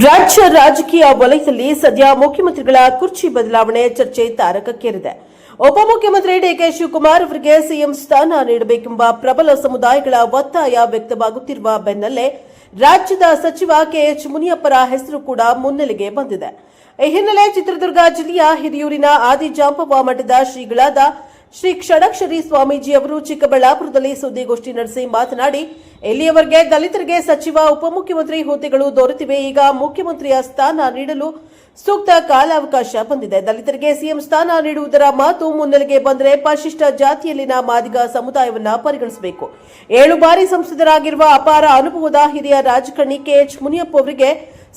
ರಾಜ್ಯ ರಾಜಕೀಯ ವಲಯದಲ್ಲಿ ಸದ್ಯ ಮುಖ್ಯಮಂತ್ರಿಗಳ ಕುರ್ಚಿ ಬದಲಾವಣೆ ಚರ್ಚೆ ತಾರಕಕ್ಕೇರಿದೆ. ಉಪಮುಖ್ಯಮಂತ್ರಿ ಡಿಕೆ ಶಿವಕುಮಾರ್ ಅವರಿಗೆ ಸಿಎಂ ಸ್ಥಾನ ನೀಡಬೇಕೆಂಬ ಪ್ರಬಲ ಸಮುದಾಯಗಳ ಒತ್ತಾಯ ವ್ಯಕ್ತವಾಗುತ್ತಿರುವ ಬೆನ್ನಲ್ಲೇ ರಾಜ್ಯದ ಸಚಿವ ಕೆಎಚ್ ಮುನಿಯಪ್ಪರ ಹೆಸರು ಕೂಡ ಮುನ್ನೆಲೆಗೆ ಬಂದಿದೆ. ಈ ಹಿನ್ನೆಲೆ ಚಿತ್ರದುರ್ಗ ಜಿಲ್ಲೆಯ ಹಿರಿಯೂರಿನ ಆದಿಜಾಂಬವ ಮಠದ ಶ್ರೀಗಳಾದ ಶ್ರೀ ಷಡಕ್ಷರಿ ಸ್ವಾಮೀಜಿ ಅವರು ಚಿಕ್ಕಬಳ್ಳಾಪುರದಲ್ಲಿ ಸುದ್ದಿಗೋಷ್ಠಿ ನಡೆಸಿ ಮಾತನಾಡಿ, ಇಲ್ಲಿಯವರೆಗೆ ದಲಿತರಿಗೆ ಸಚಿವ ಉಪಮುಖ್ಯಮಂತ್ರಿ ಹುದ್ದೆಗಳು ದೊರೆತಿವೆ. ಈಗ ಮುಖ್ಯಮಂತ್ರಿಯ ಸ್ಥಾನ ನೀಡಲು ಸೂಕ್ತ ಕಾಲಾವಕಾಶ ಬಂದಿದೆ. ದಲಿತರಿಗೆ ಸಿಎಂ ಸ್ಥಾನ ನೀಡುವುದರ ಮಾತು ಮುನ್ನೆಲೆಗೆ ಬಂದರೆ ಪರಿಶಿಷ್ಟ ಜಾತಿಯಲ್ಲಿನ ಮಾದಿಗ ಸಮುದಾಯವನ್ನ ಪರಿಗಣಿಸಬೇಕು. 7 ಬಾರಿ ಸಂಸದರಾಗಿರುವ ಅಪಾರ ಅನುಭವದ ಹಿರಿಯ ರಾಜಕಾರಣಿ ಕೆಎಚ್ ಮುನಿಯಪ್ಪ ಅವರಿಗೆ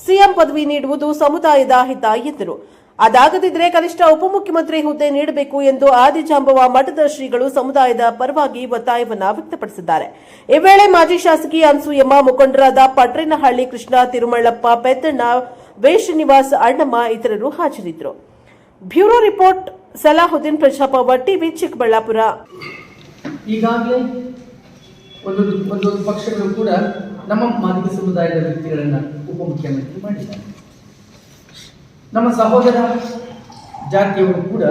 ಸಿಎಂ ಪದವಿ ನೀಡುವುದು ಸಮುದಾಯದ ಹಿತ ಎಂದರು. ಅದಾಗದಿದ್ದರೆ ಕನಿಷ್ಠ ಉಪಮುಖ್ಯಮಂತ್ರಿ ಹುದ್ದೆ ನೀಡಬೇಕು ಎಂದು ಆದಿಜಾಂಬವ ಮಠದ ಶ್ರೀಗಳು ಸಮುದಾಯದ ಪರವಾಗಿ ಒತ್ತಾಯವನ್ನ ವ್ಯಕ್ತಪಡಿಸಿದ್ದಾರೆ. ಈ ವೇಳೆ ಮಾಜಿ ಶಾಸಕಿ ಅನ್ಸೂಯಮ್ಮ, ಮುಖಂಡರಾದ ಪಟ್ರೇನಹಳ್ಳಿ ಕೃಷ್ಣ, ತಿರುಮಳ್ಳಪ್ಪ, ಪೆದ್ದಣ್ಣ, ವೇಷನಿವಾಸ್, ಅಣ್ಣಮ್ಮ ಇತರರು ಹಾಜರಿದ್ದರು. Bureau report, Salahuddin, Prajapower TV, Chikkaballapur. ಈಗಾಗಲೇ ಒಂದು ಪಕ್ಷಗಳು ಕೂಡ ನಮ್ಮ ಮಾದಿಗ ಸಮುದಾಯದ ವ್ಯಕ್ತಿಗಳನ್ನು ಉಪಮುಖ್ಯಮಂತ್ರಿ ಮಾಡಿದ್ದಾರೆ. ನಮ್ಮ ಸಹೋದರ ಜಾತಿಯವರು ಕೂಡ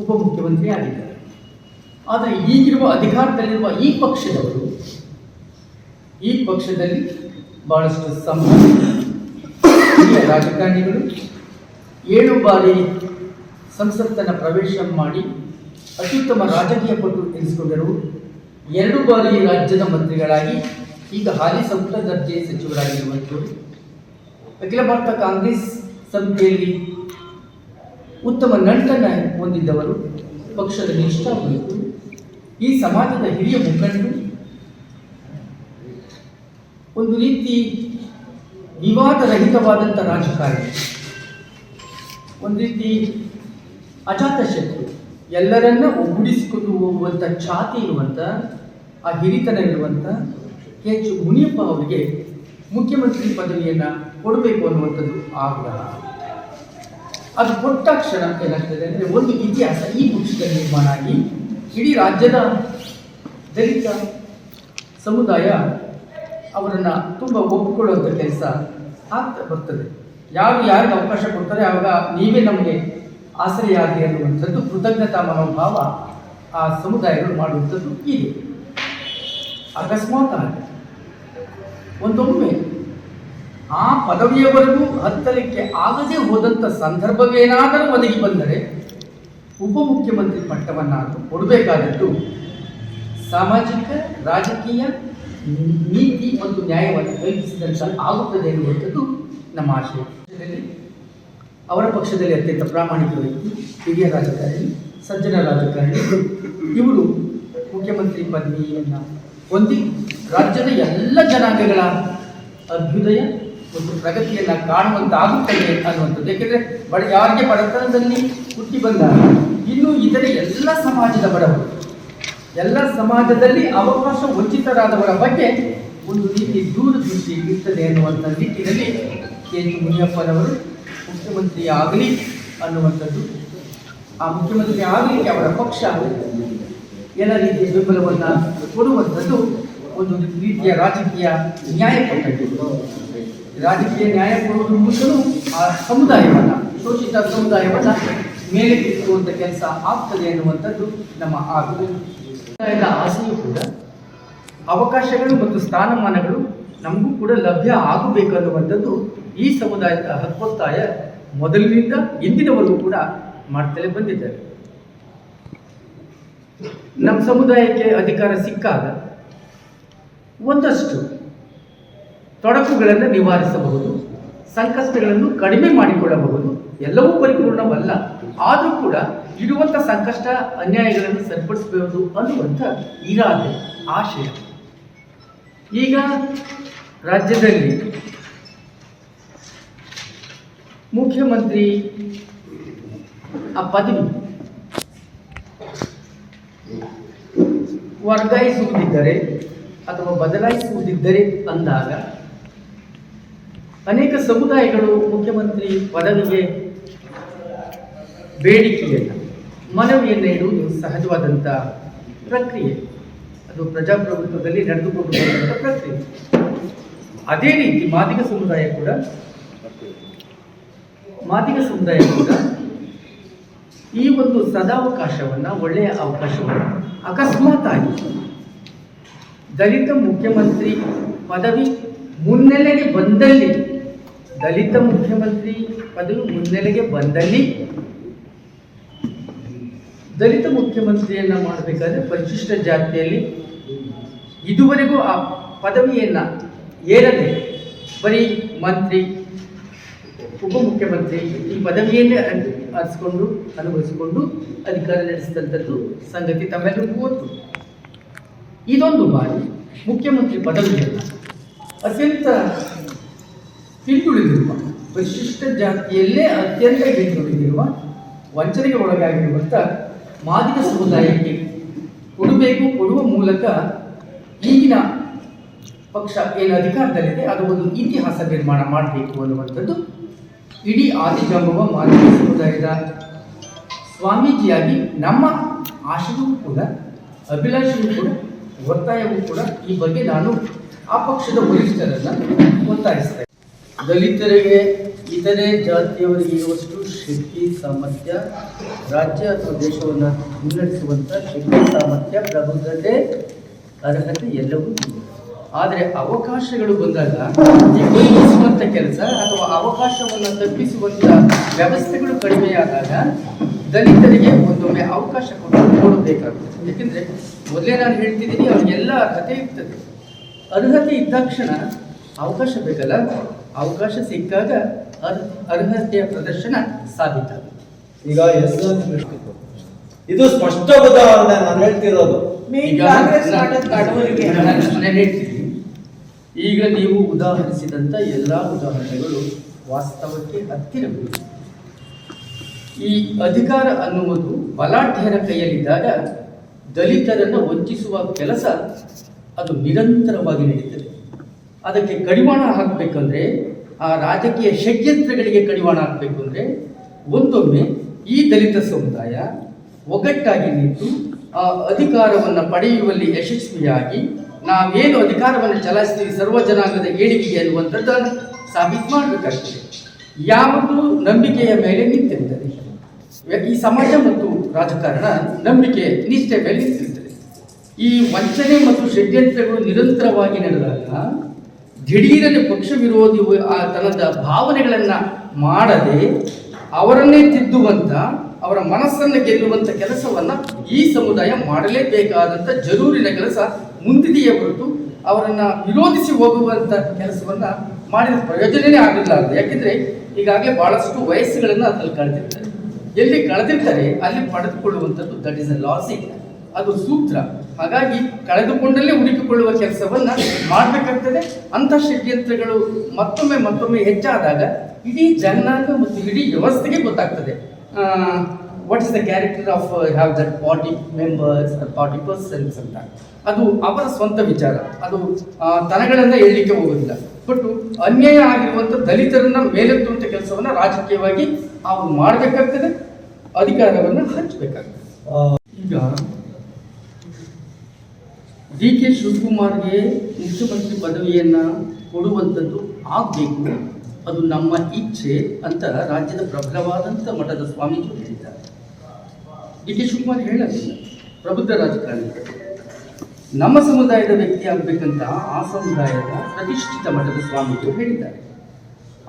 ಉಪಮುಖ್ಯಮಂತ್ರಿ ಆಗಿದ್ದಾರೆ. ಆದರೆ ಈಗಿರುವ ಅಧಿಕಾರದಲ್ಲಿರುವ ಈ ಪಕ್ಷದಲ್ಲಿ ಬಹಳಷ್ಟು ಹಿರಿಯ ರಾಜಕಾರಣಿಗಳು 7 ಬಾರಿ ಸಂಸತ್ತನ್ನು ಪ್ರವೇಶ ಮಾಡಿ ಅತ್ಯುತ್ತಮ ರಾಜಕೀಯ ಪಟು ಎನಿಸಿಕೊಂಡರು. 2 ಬಾರಿ ರಾಜ್ಯದ ಮಂತ್ರಿಗಳಾಗಿ ಈಗ ಹಾಲಿ ಸಂಪುಟ ದರ್ಜೆ ಸಚಿವರಾಗಿರುವಂಥವರು, ಅಖಿಲ ಭಾರತ ಕಾಂಗ್ರೆಸ್ ಸಮಿತಿಯಲ್ಲಿ ಉತ್ತಮ ನಂಟನ್ನು ಹೊಂದಿದ್ದವರು, ಪಕ್ಷದ ನಿಷ್ಠಾವಂತರು, ಈ ಸಮಾಜದ ಹಿರಿಯ ಮುಖಂಡರು, ಒಂದು ರೀತಿ ವಿವಾದರಹಿತವಾದಂಥ ರಾಜಕಾರಣಿ, ಒಂದು ರೀತಿ ಅಜಾತಶತ್ರು, ಎಲ್ಲರನ್ನ ಒಗ್ಗೂಡಿಸಿಕೊಂಡು ಹೋಗುವಂಥ ಛಾತಿ ಇರುವಂಥ, ಆ ಹಿರಿತನ ಇರುವಂಥ ಕೆಎಚ್ ಮುನಿಯಪ್ಪ ಅವರಿಗೆ ಮುಖ್ಯಮಂತ್ರಿ ಪದವಿಯನ್ನು ಕೊಡಬೇಕು ಅನ್ನುವಂಥದ್ದು ಆಗ್ರಹ. ಅದು ಕೊಟ್ಟ ಕ್ಷಣ ಏನಾಗ್ತದೆ ಅಂದರೆ ಒಂದು ಇತಿಹಾಸ ಈ ಪಕ್ಷದಲ್ಲಿ ನಿರ್ಮಾಣ ಆಗಿ ಇಡೀ ರಾಜ್ಯದ ದಲಿತ ಸಮುದಾಯ ಅವರನ್ನು ತುಂಬ ಒಪ್ಪಿಕೊಳ್ಳುವಂಥ ಕೆಲಸ ಆಗ್ತಾ ಬರ್ತದೆ. ಯಾರಿಗೆ ಅವಕಾಶ ಕೊಡ್ತಾರೆ ಆವಾಗ ನೀವೇ ನಮಗೆ ಆಸರೆಯಾಗಿ ಅನ್ನುವಂಥದ್ದು ಕೃತಜ್ಞತಾ ಮನೋಭಾವ ಆ ಸಮುದಾಯಗಳು ಮಾಡುವಂಥದ್ದು ಇದೆ. ಅಕಸ್ಮಾತ್ ಆಗಿ ಒಂದೊಮ್ಮೆ ಆ ಪದವಿಯವರೆಗೂ ಹತ್ತಲಿಕ್ಕೆ ಆಗದೆ ಹೋದಂಥ ಸಂದರ್ಭವೇನಾದರೂ ಒದಗಿ ಬಂದರೆ ಉಪಮುಖ್ಯಮಂತ್ರಿ ಪಟ್ಟವನ್ನಾದರೂ ಕೊಡಬೇಕಾದದ್ದು ಸಾಮಾಜಿಕ ರಾಜಕೀಯ ನೀತಿ ಮತ್ತು ನ್ಯಾಯವನ್ನು ಕಲ್ಪಿಸಿದಂತೆ ಆಗುತ್ತದೆ ಎನ್ನುವಂಥದ್ದು ನಮ್ಮ ಆಶಯ. ಅವರ ಪಕ್ಷದಲ್ಲಿ ಅತ್ಯಂತ ಪ್ರಾಮಾಣಿಕ ವ್ಯಕ್ತಿ, ಹಿರಿಯ ರಾಜಕಾರಣಿ, ಸಜ್ಜನ ರಾಜಕಾರಣಿ, ಇವರು ಮುಖ್ಯಮಂತ್ರಿ ಪದವಿಯನ್ನು ಹೊಂದಿ ರಾಜ್ಯದ ಎಲ್ಲ ಜನಾಂಗಗಳ ಅಭ್ಯುದಯ ಮತ್ತು ಪ್ರಗತಿಯನ್ನು ಕಾಣುವಂತಾಗುತ್ತದೆ ಅನ್ನುವಂಥದ್ದು. ಏಕೆಂದರೆ ಯಾರಿಗೆ ಬಡತನದಲ್ಲಿ ಹುಟ್ಟಿ ಬಂದಾಗ ಇನ್ನು ಇತರೆ ಎಲ್ಲ ಸಮಾಜದ ಬಡವರು, ಎಲ್ಲ ಸಮಾಜದಲ್ಲಿ ಅವಕಾಶ ವಂಚಿತರಾದವರ ಬಗ್ಗೆ ಒಂದು ರೀತಿ ದೂರದೃಷ್ಟಿ ಇರ್ತದೆ ಅನ್ನುವಂಥ ನಿಟ್ಟಿನಲ್ಲಿ ಕೆಎಚ್ ಮುನಿಯಪ್ಪನವರು ಮುಖ್ಯಮಂತ್ರಿ ಆಗಲಿ ಅನ್ನುವಂಥದ್ದು, ಆ ಮುಖ್ಯಮಂತ್ರಿ ಆಗಲಿಕ್ಕೆ ಅವರ ಪಕ್ಷ ಎಲ್ಲ ರೀತಿಯ ಬೆಂಬಲವನ್ನು ಕೊಡುವಂಥದ್ದು ಒಂದು ರೀತಿಯ ರಾಜಕೀಯ ನ್ಯಾಯ ಕೊಟ್ಟದ್ದು. ರಾಜಕೀಯ ನ್ಯಾಯ ಕೊಡುವುದರ ಮೂಲಕವೂ ಆ ಸಮುದಾಯವನ್ನು, ಶೋಷಿತ ಸಮುದಾಯವನ್ನು ಮೇಲೆ ಕೆತ್ತುವಂಥ ಕೆಲಸ ಆಗ್ತದೆ ಎನ್ನುವಂಥದ್ದು ನಮ್ಮ ಸಮುದಾಯದ ಆಸೆಯೂ ಕೂಡ. ಅವಕಾಶಗಳು ಮತ್ತು ಸ್ಥಾನಮಾನಗಳು ನಮಗೂ ಕೂಡ ಲಭ್ಯ ಆಗಬೇಕು ಅನ್ನುವಂಥದ್ದು ಈ ಸಮುದಾಯದ ಹಕ್ಕೊತ್ತಾಯ ಮೊದಲಿನಿಂದ ಇಂದಿನವರೆಗೂ ಕೂಡ ಮಾಡ್ತಲೇ ಬಂದಿದ್ದಾರೆ. ನಮ್ಮ ಸಮುದಾಯಕ್ಕೆ ಅಧಿಕಾರ ಸಿಕ್ಕಾಗ ಒಂದಷ್ಟು ತೊಡಕುಗಳನ್ನು ನಿವಾರಿಸಬಹುದು, ಸಂಕಷ್ಟಗಳನ್ನು ಕಡಿಮೆ ಮಾಡಿಕೊಳ್ಳಬಹುದು. ಎಲ್ಲವೂ ಪರಿಪೂರ್ಣವಲ್ಲ, ಆದರೂ ಕೂಡ ಇರುವಂಥ ಸಂಕಷ್ಟ ಅನ್ಯಾಯಗಳನ್ನು ಸರಿಪಡಿಸಬಹುದು ಅನ್ನುವಂಥ ಇರಾದೆ, ಆಶಯ. ಈಗ ರಾಜ್ಯದಲ್ಲಿ ಮುಖ್ಯಮಂತ್ರಿ ಆ ಪದವಿ ವರ್ಗಾಯಿಸುವುದಿದ್ದರೆ ಅಥವಾ ಬದಲಾಯಿಸುವುದಿದ್ದರೆ ಅಂದಾಗ ಅನೇಕ ಸಮುದಾಯಗಳು ಮುಖ್ಯಮಂತ್ರಿ ಪದವಿಗೆ ಬೇಡಿಕೆಯನ್ನು, ಮನವಿಯನ್ನು ಇಡುವುದು ಸಹಜವಾದಂಥ ಪ್ರಕ್ರಿಯೆ. ಅದು ಪ್ರಜಾಪ್ರಭುತ್ವದಲ್ಲಿ ನಡೆದುಕೊಂಡು ಬರುವಂಥ ಪ್ರಕ್ರಿಯೆ. ಅದೇ ರೀತಿ ಮಾದಿಗ ಸಮುದಾಯ ಕೂಡ ಮಾದಿಗ ಸಮುದಾಯ ಕೂಡ ಈ ಒಂದು ಸದಾವಕಾಶವನ್ನು, ಒಳ್ಳೆಯ ಅವಕಾಶವನ್ನು ಅಕಸ್ಮಾತ್ ಆಗಿ ದಲಿತ ಮುಖ್ಯಮಂತ್ರಿ ಪದವಿ ಮುನ್ನೆಲೆಗೆ ಬಂದಲ್ಲಿ, ದಲಿತ ಮುಖ್ಯಮಂತ್ರಿ ಪದವಿ ಮುನ್ನೆಲೆಗೆ ಬಂದಲ್ಲಿ ದಲಿತ ಮುಖ್ಯಮಂತ್ರಿಯನ್ನ ಮಾಡಬೇಕಾದ್ರೆ ಪರಿಶಿಷ್ಟ ಜಾತಿಯಲ್ಲಿ ಇದುವರೆಗೂ ಆ ಪದವಿಯನ್ನು ಏರದೆ ಬರೀ ಮಂತ್ರಿ, ಉಪಮುಖ್ಯಮಂತ್ರಿ ಈ ಪದವಿಯನ್ನೇ ಅನಿಸ್ಕೊಂಡು ಅನುಭವಿಸಿಕೊಂಡು ಅಧಿಕಾರ ನಡೆಸಿದಂಥದ್ದು ಸಂಗತಿ ತಮ್ಮೆಲ್ಲರಿಗೂ ಗೊತ್ತು. ಇದೊಂದು ಬಾರಿ ಮುಖ್ಯಮಂತ್ರಿ ಪದವಿಯನ್ನು ಅತ್ಯಂತ ಹಿಂದುಳಿದಿರುವ, ಪರಿಶಿಷ್ಟ ಜಾತಿಯಲ್ಲೇ ಅತ್ಯಂತ ಹಿಂದುಳಿದಿರುವ, ವಂಚನೆಗೆ ಒಳಗಾಗಿರುವಂಥ ಮಾದಿಗ ಸಮುದಾಯಕ್ಕೆ ಕೊಡುವ ಮೂಲಕ ಈಗಿನ ಪಕ್ಷ ಏನು ಅಧಿಕಾರದಲ್ಲಿದೆ ಅದು ಒಂದು ಇತಿಹಾಸ ನಿರ್ಮಾಣ ಮಾಡಬೇಕು ಅನ್ನುವಂಥದ್ದು ಇಡೀ ಆದಿಜಾಂಬವ ಮಾದಿಗ ಸಮುದಾಯದ ಸ್ವಾಮೀಜಿಯಾಗಿ ನಮ್ಮ ಆಶಯವೂ ಕೂಡ, ಅಭಿಲಾಷೆಯೂ ಕೂಡ, ಒತ್ತಾಯವೂ ಕೂಡ ಈ ಬಗ್ಗೆ ನಾನು ಆ ಪಕ್ಷದ ವರಿಷ್ಠರನ್ನು ಒತ್ತಾಯಿಸ್ತೇನೆ. ದಲಿತರಿಗೆ, ಇತರೆ ಜಾತಿಯವರಿಗೆ ಇರುವಷ್ಟು ಶಕ್ತಿ ಸಾಮರ್ಥ್ಯ, ರಾಜ್ಯ ಅಥವಾ ದೇಶವನ್ನು ಮುನ್ನಡೆಸುವಂಥ ಶಕ್ತಿ ಸಾಮರ್ಥ್ಯ, ಪ್ರಬುದ್ಧತೆ, ಅರ್ಹತೆ ಎಲ್ಲವೂ ಇದೆ. ಆದರೆ ಅವಕಾಶಗಳು ಬಂದಾಗ ತಪ್ಪಿಸುವಂಥ ಕೆಲಸ ಅಥವಾ ಅವಕಾಶವನ್ನು ತಪ್ಪಿಸುವಂಥ ವ್ಯವಸ್ಥೆಗಳು ಕಡಿಮೆಯಾದಾಗ ದಲಿತರಿಗೆ ಒಂದೊಮ್ಮೆ ಅವಕಾಶ ಕೊಡಬೇಕಾಗ್ತದೆ. ಯಾಕೆಂದರೆ ಮೊದಲೇ ನಾನು ಹೇಳ್ತಿದ್ದೀನಿ, ಅವ್ರಿಗೆಲ್ಲ ಅರ್ಹತೆ ಇರ್ತದೆ. ಅರ್ಹತೆ ಇದ್ದಾಕ್ಷಣ ಅವಕಾಶ ಬೇಕಲ್ಲ, ಅವಕಾಶ ಸಿಕ್ಕಾಗ ಅರ್ಹತೆಯ ಪ್ರದರ್ಶನ ಸಾಬೀತಾಗುತ್ತೆ. ಈಗ ಇದು ಸ್ಪಷ್ಟ ಉದಾಹರಣೆ ನಾನು ಹೇಳ್ತಿರೋದು. ಈಗ ನೀವು ಉದಾಹರಿಸಿದಂಥ ಎಲ್ಲ ಉದಾಹರಣೆಗಳು ವಾಸ್ತವಕ್ಕೆ ಹತ್ತಿರವಿದೆ. ಈ ಅಧಿಕಾರ ಅನ್ನುವುದು ಬಲಾಢ್ಯರ ಕೈಯಲ್ಲಿದ್ದಾಗ ದಲಿತರನ್ನು ವಂಚಿಸುವ ಕೆಲಸ ಅದು ನಿರಂತರವಾಗಿ ನಡೀತದೆ. ಅದಕ್ಕೆ ಕಡಿವಾಣ ಹಾಕಬೇಕಂದ್ರೆ, ಆ ರಾಜಕೀಯ ಷಡ್ಯಂತ್ರಗಳಿಗೆ ಕಡಿವಾಣ ಹಾಕಬೇಕು ಅಂದರೆ ಒಂದೊಮ್ಮೆ ಈ ದಲಿತ ಸಮುದಾಯ ಒಗ್ಗಟ್ಟಾಗಿ ನಿಂತು ಆ ಅಧಿಕಾರವನ್ನು ಪಡೆಯುವಲ್ಲಿ ಯಶಸ್ವಿಯಾಗಿ ನಾವೇನು ಅಧಿಕಾರವನ್ನು ಚಲಾಯಿಸ್ತೀವಿ ಸರ್ವ ಜನಾಂಗದ ಏಳಿಗೆಗೆ ಅನ್ನುವಂಥದ್ದನ್ನು ಸಾಬೀತು ಮಾಡಬೇಕಾಗ್ತದೆ. ಯಾವುದು ನಂಬಿಕೆಯ ಮೇಲೆ ನಿಂತಿರ್ತದೆ. ಈ ಸಮಾಜ ಮತ್ತು ರಾಜಕಾರಣ ನಂಬಿಕೆ ನಿಷ್ಠೆ ಮೇಲೆ ನಿಂತಿರ್ತದೆ. ಈ ವಂಚನೆ ಮತ್ತು ಷಡ್ಯಂತ್ರಗಳು ನಿರಂತರವಾಗಿ ನಡೆದಾಗ ದಿಢೀರನೆ ಪಕ್ಷ ವಿರೋಧಿ ತನ್ನದ ಭಾವನೆಗಳನ್ನು ಮಾಡದೆ ಅವರನ್ನೇ ತಿದ್ದುವಂಥ, ಅವರ ಮನಸ್ಸನ್ನು ಗೆಲ್ಲುವಂಥ ಕೆಲಸವನ್ನು ಈ ಸಮುದಾಯ ಮಾಡಲೇಬೇಕಾದಂಥ ಜರೂರಿನ ಕೆಲಸ ಮುಂದಿದೆಯೇ ಹೊರತು ಅವರನ್ನು ವಿರೋಧಿಸಿ ಹೋಗುವಂಥ ಕೆಲಸವನ್ನು ಮಾಡಿದ ಪ್ರಯೋಜನವೇ ಆಗಲಿಲ್ಲ. ಯಾಕೆಂದರೆ ಈಗಾಗಲೇ ಭಾಳಷ್ಟು ವಯಸ್ಸುಗಳನ್ನು ಅದರಲ್ಲಿ ಕಳೆದಿರ್ತಾರೆ. ಎಲ್ಲಿ ಕಳೆದಿರ್ತಾರೆ ಅಲ್ಲಿ ಪಡೆದುಕೊಳ್ಳುವಂಥದ್ದು ದಟ್ ಈಸ್ ಅ ಲಾಸಿಂಗ್, ಅದು ಸೂತ್ರ. ಹಾಗಾಗಿ ಕಳೆದುಕೊಂಡಲ್ಲೇ ಹುಡುಕಿಕೊಳ್ಳುವ ಕೆಲಸವನ್ನು ಮಾಡಬೇಕಾಗ್ತದೆ. ಅಂಥ ಷಡ್ಯಂತ್ರಗಳು ಮತ್ತೊಮ್ಮೆ ಹೆಚ್ಚಾದಾಗ ಇಡೀ ಜನಾಂಗ ಮತ್ತು ಇಡೀ ವ್ಯವಸ್ಥೆಗೆ ಗೊತ್ತಾಗ್ತದೆ what is the character of have that party members party persons ಅಂತ. ಅದು ಅವರ ಸ್ವಂತ ವಿಚಾರ, ಅದು ತನಗಳನ್ನು ಹೇಳಲಿಕ್ಕೆ ಹೋಗೋದಿಲ್ಲ. ಬಟ್ ಅನ್ಯಾಯ ಆಗಿರುವಂಥ ದಲಿತರನ್ನ ಮೇಲೆತ್ತುವಂಥ ಕೆಲಸವನ್ನು ರಾಜಕೀಯವಾಗಿ ಅವರು ಮಾಡಬೇಕಾಗ್ತದೆ, ಅಧಿಕಾರವನ್ನು ಹಂಚಬೇಕಾಗ್ತದೆ. ಈಗ ಡಿ.ಕೆ. ಶಿವಕುಮಾರ್ಗೆ ಮುಖ್ಯಮಂತ್ರಿ ಪದವಿಯನ್ನು ಕೊಡುವಂಥದ್ದು ಆಗಬೇಕು, ಅದು ನಮ್ಮ ಇಚ್ಛೆ ಅಂತ ರಾಜ್ಯದ ಪ್ರಬಲವಾದಂಥ ಮಠದ ಸ್ವಾಮೀಜಿ ಹೇಳಿದ್ದಾರೆ. ಡಿ.ಕೆ. ಶಿವಕುಮಾರ್ ಹೇಳಲಿಲ್ಲ, ಪ್ರಬುದ್ಧ ರಾಜಕಾರಣಿಗಳು ನಮ್ಮ ಸಮುದಾಯದ ವ್ಯಕ್ತಿ ಆಗಬೇಕಂತ ಆ ಸಮುದಾಯದ ಪ್ರತಿಷ್ಠಿತ ಮಠದ ಸ್ವಾಮೀಜಿಗಳು ಹೇಳಿದ್ದಾರೆ.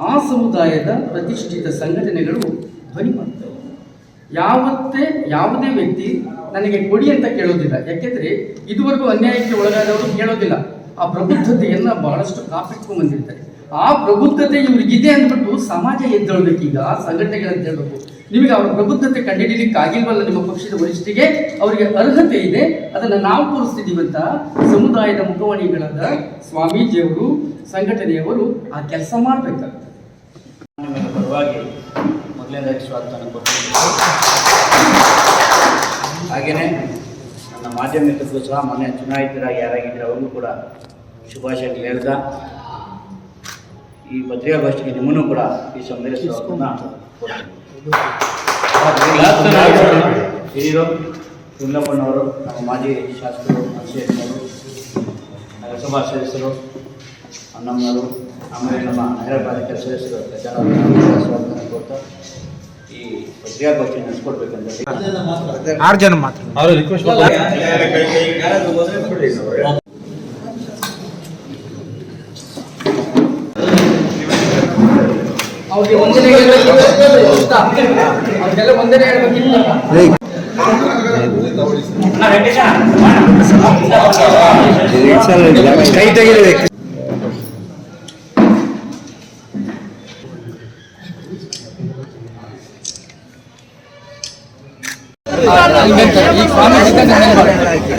ಆ ಸಮುದಾಯದ ಪ್ರತಿಷ್ಠಿತ ಸಂಘಟನೆಗಳು ಧ್ವನಿ ಮಾಡ್ತವೆ. ಯಾವುದೇ ವ್ಯಕ್ತಿ ನನಗೆ ಕೊಡಿ ಅಂತ ಕೇಳೋದಿಲ್ಲ. ಯಾಕೆಂದರೆ ಇದುವರೆಗೂ ಅನ್ಯಾಯಕ್ಕೆ ಒಳಗಾದವರು ಕೇಳೋದಿಲ್ಲ. ಆ ಪ್ರಬುದ್ಧತೆಯನ್ನು ಬಹಳಷ್ಟು ಕಾಪಿಟ್ಕೊಂಡು ಬಂದಿರ್ತಾರೆ. ಆ ಪ್ರಬುದ್ಧತೆ ಇವ್ರಿಗಿದೆ ಅಂದ್ಬಿಟ್ಟು ಸಮಾಜ ಎದ್ದೇಳಬೇಕೀಗ, ಸಂಘಟನೆಗಳಂತ ಹೇಳಬೇಕು. ನಿಮಗೆ ಅವರ ಪ್ರಬುದ್ಧತೆ ಕಂಡುಹಿಡಿಯಲಿಕ್ಕೆ ಆಗಿಲ್ವಲ್ಲ ನಿಮ್ಮ ಪಕ್ಷದ ವರಿಷ್ಠರಿಗೆ, ಅವರಿಗೆ ಅರ್ಹತೆ ಇದೆ, ಅದನ್ನು ನಾವು ತೋರಿಸ್ತಿದ್ದೀವಂತ ಸಮುದಾಯದ ಮುಖವಾಣಿಗಳಾದ ಸ್ವಾಮೀಜಿಯವರು, ಸಂಘಟನೆಯವರು ಆ ಕೆಲಸ ಮಾಡಬೇಕಾಗ್ತದೆ. ನಿಮಗೆ ಪರವಾಗಿ ಮೊದಲನೇದಾಗಿ ಸ್ವಾಗತ ಕೊಡ್ತೀನಿ. ಹಾಗೆಯೇ ನನ್ನ ಮಾಧ್ಯಮಿಕರಿಗೂ ಸಹ ಮೊನ್ನೆ ಚುನಾಯಿತರಾಗಿ ಯಾರಾಗಿದ್ದರೆ ಅವ್ರಿಗೂ ಕೂಡ ಶುಭಾಶಯಗಳು ಹೇಳ್ದ. ಈ ಪತ್ರಿಕಾಗೋಷ್ಠಿಗೆ ನಿಮ್ಮನ್ನು ಕೂಡ ಈ ಸಮಯದಲ್ಲಿ ಸ್ವಾಗತವನ್ನು ಕೊಡ್ತೀನಿ. ಹಿರಿಯರು ಕುಂದಪ್ಪನವರು, ನಮ್ಮ ಮಾಜಿ ಶಾಸಕರು, ಅಕ್ಷಯನವರು, ನಗರಸಭಾ ಸದಸ್ಯರು, ಅಣ್ಣಮ್ಮನವರು, ಆಮೇಲೆ ನಮ್ಮ ನಗರ ಪಾಲಿಕೆ ಸದಸ್ಯರು ಗಜಾನನ ಸ್ವಾಗತ ಕೊಡ್ತಾ ಈ ಪತ್ರಿಕಾಗೋಷ್ಠಿ ನಡೆಸ್ಕೊಡ್ಬೇಕಂತ 6 ಜನ ಮಾತ್ರ ಅವರು ರಿಕ್ವೆಸ್ಟ್ ಅವ್ರಿಗೆ ಒಂದನೇ ಅವ್ರಿಗೆಲ್ಲ ಒಂದನೇ ಹೇಳ್ಬೇಕಿತ್ತು. ಕೈ ತೆಗಿಬೇಕು. ಈ